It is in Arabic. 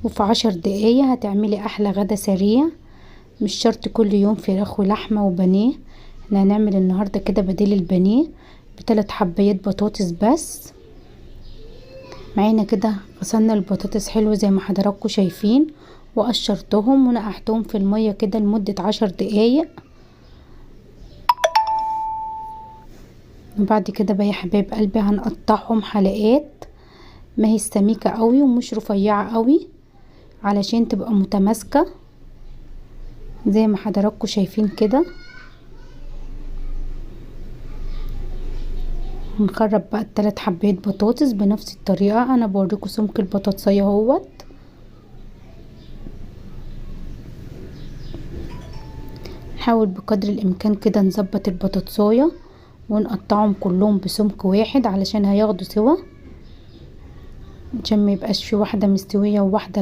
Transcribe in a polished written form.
وفي 10 دقايق هتعملي احلى غدا سريع. مش شرط كل يوم فراخ ولحمة وبانيه، احنا هنعمل النهاردة كده بديل البانيه ب3 حبايات بطاطس بس. معانا كده غسلنا البطاطس حلو زي ما حضراتكم شايفين، وقشرتهم ونقعتهم في المية كده لمدة 10 دقايق. وبعد كده بقى يا حبايب قلبي هنقطعهم حلقات، ما هي سميكة قوي ومش رفيعة قوي، علشان تبقى متماسكة زي ما حضراتكم شايفين كده. هنخرب بقى ال3 حبايات بطاطس بنفس الطريقة. انا بوريكم سمك البطاطسية اهوت. نحاول بقدر الامكان كده نظبط البطاطساية ونقطعهم كلهم بسمك واحد علشان هياخدوا سوا، عشان ما يبقاش في واحدة مستوية وواحدة